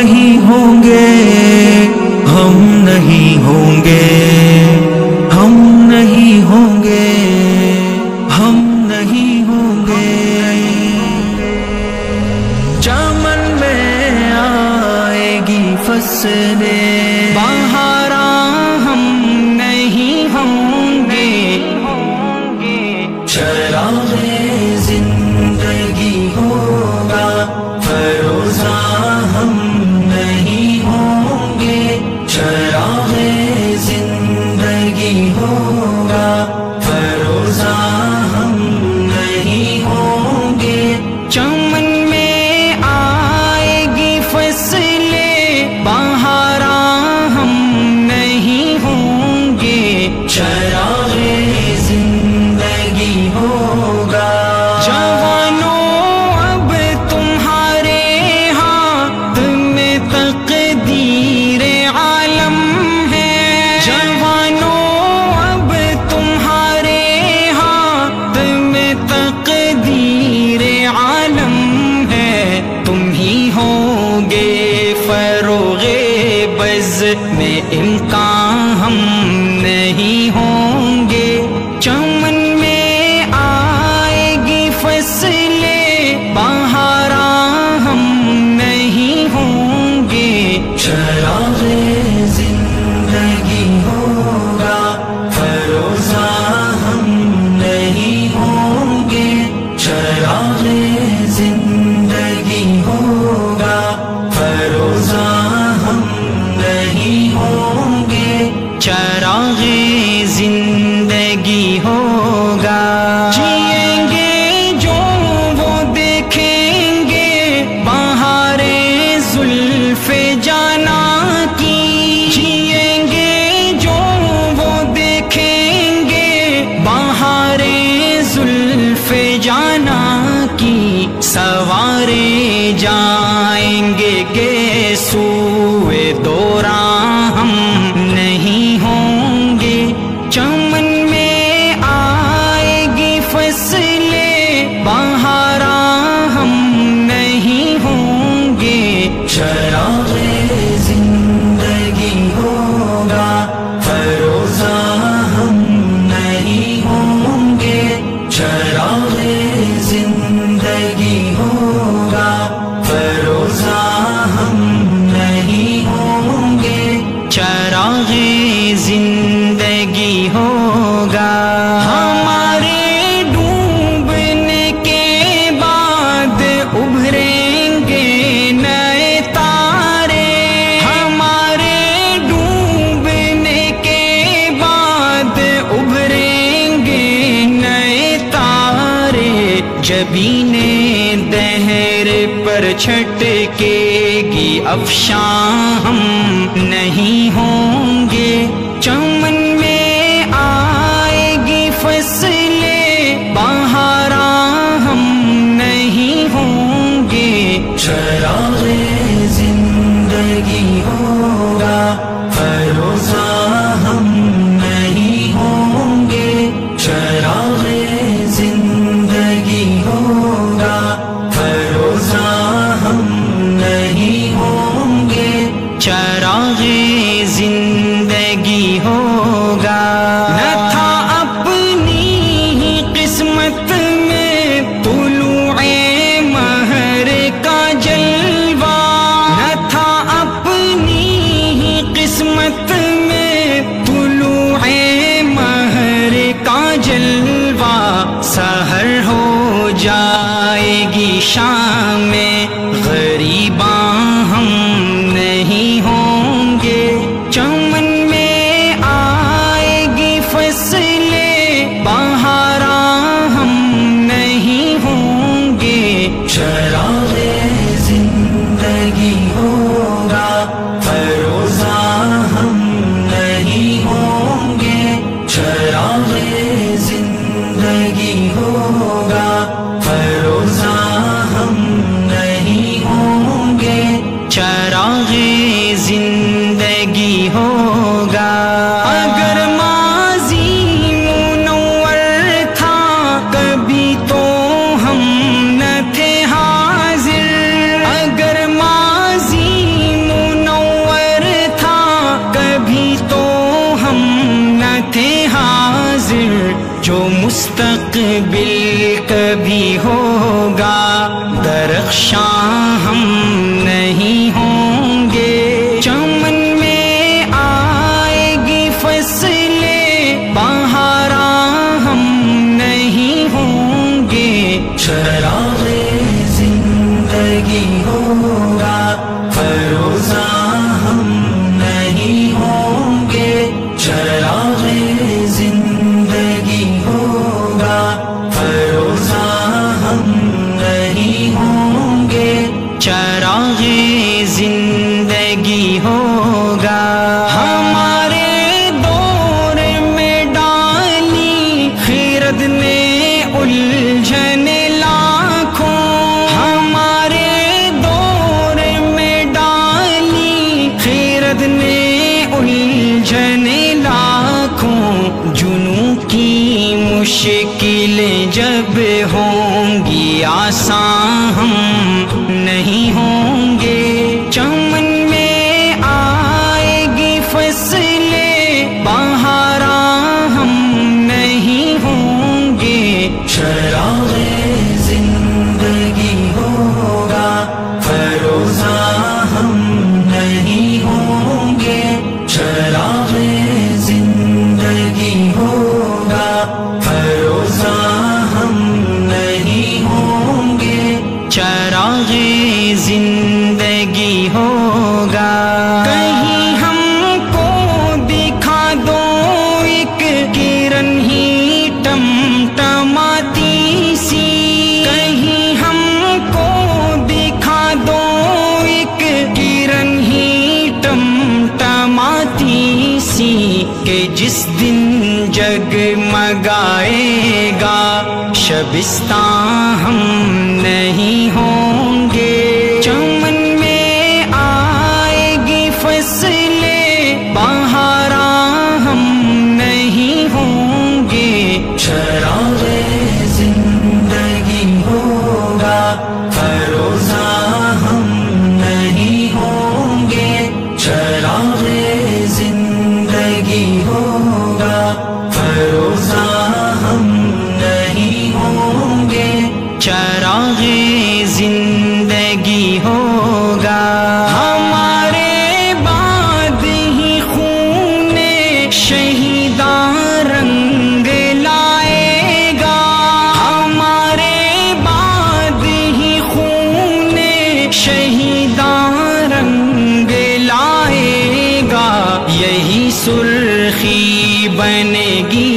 نہیں ہوں گے، ہم نہیں ہوں گے، ہم نہیں ہوں گے، ہم نہیں ہوں گے۔ چمن میں آئے گی فصلیں بہاراں ہم نہیں ہوں گے، چراغ زندگی ہوگا فروزاں ہم نہیں ہوں گے، چراغ زندگی ہوگا فروزاں ہم نہیں ہوں گے۔ چمن میں آئے گی فصلیں بہاراں ہم نہیں ہوں گے، چراغ زندگی ہوگا۔ جوانوں اب تمہارے ہاتھ میں تقدیر عالم ہے، جوانوں اب تمہارے ہاتھ میں تقدیر عالم ہے، تم ہی ہوگے فروغ بز میں امکان ہم نہیں ہوں گے۔ چمن میں آئے گی فصلیں بہاراں ہم نہیں ہوں گے، چراغ زندگی ہوگا فروزاں ہم نہیں ہوں گے، چراغ زندگی ہوگا فروزاں ہم نہیں ہوں گے، چراغ زندگی ہوگا۔ جئیں گے جو وہ دیکھیں گے بہارے زلف جانا کی، جئیں گے جو وہ دیکھیں گے بہارے زلف جانا کی، سوارے جائیں گے گیسوئے دوراں ہم نہیں ہوں گے۔ چمن میں آئے گی فصلیں بہاراں ہم نہیں ہوں گے، چراغ زندگی ہوگا فروزاں ہم نہیں ہوں گے، چراغ زندگی ہوگا فروزاں ہم نہیں ہوں گے، چراغ زندگی ہوگا۔ ہمارے ڈوبنے کے بعد ابھریں گے نئے تارے، ہمارے ڈوبنے کے بعد ابھریں گے نئے تارے، جبین دہر پر چھٹکے گی افشاں ہم نہیں ہوں گے۔ چمن میں آئے گی فصلیں بہاراں ہم نہیں ہوں گے، چراغ زندگی ہوگا فروزاں ہم نہیں ہوں گے، چراغ زندگی ہوگا فروزاں ہم نہیں ہوں گے، چراغ زندگی ہوگا۔ نہ تھا اپنی ہی قسمت میں طلوع مہر کا جلوہ، نہ تھا اپنی ہی قسمت میں طلوع مہر کا جلوہ، سحر ہو جائے گی شام میں غریباں ہم نہیں ہوں گے، چمن میں آئے گی فصلیں بہاراں ہم نہیں ہوں گے، چراغ زندگی ہوگا فروزاں ہم نہیں ہوں گے، چراغ زندگی ہوگا فروزاں ہم نہیں ہوں گے۔ ہوگا فروزہ ہم نہیں ہوں گے چراغ زندگی ہوگا فروزہ ہم نہیں ہوں گے چراغ زندگی ہوگا ہمارے دور میں ڈالی خرد نے الجھن لاکھوں ہمارے دور میں ڈالی خرد نے الجھن لاکھوں جنوں کی مشکلیں جب ہوں گی آسان ہم نہیں ہوں گے چمن میں آئے گی فصلیں بہاراں ہم نہیں ہوں گے چراغ زندگی ہوگا فروزہ ہم نہیں ہوں گے چراغ زندگی ہوگا فروزہ ہم نہیں ہوں گے چراغ زندگی ہوگا کہیں ہم کو دکھا دو ایک کرن ہی ٹمٹماتی سی کہیں ہم کو دکھا دو ایک کرن ہی ٹمٹماتی سی کہ جس دن جگمگائے گا شبستان ہم نہیں ہوں گے چمن میں آئے گی فصلیں بہاراں ہم نہیں ہوں گے چراغ زندگی ہوگا فروزہ ہم نہیں ہوں گے چراغ زندگی ہوگا فروزہ ہم نہیں ہوں گے چراغ زندگی ہوگا ہمارے بعد ہی خون شہیداں رنگ لائے گا ہمارے بعد ہی خون شہیداں رنگ لائے گا یہی سرخی بنے گی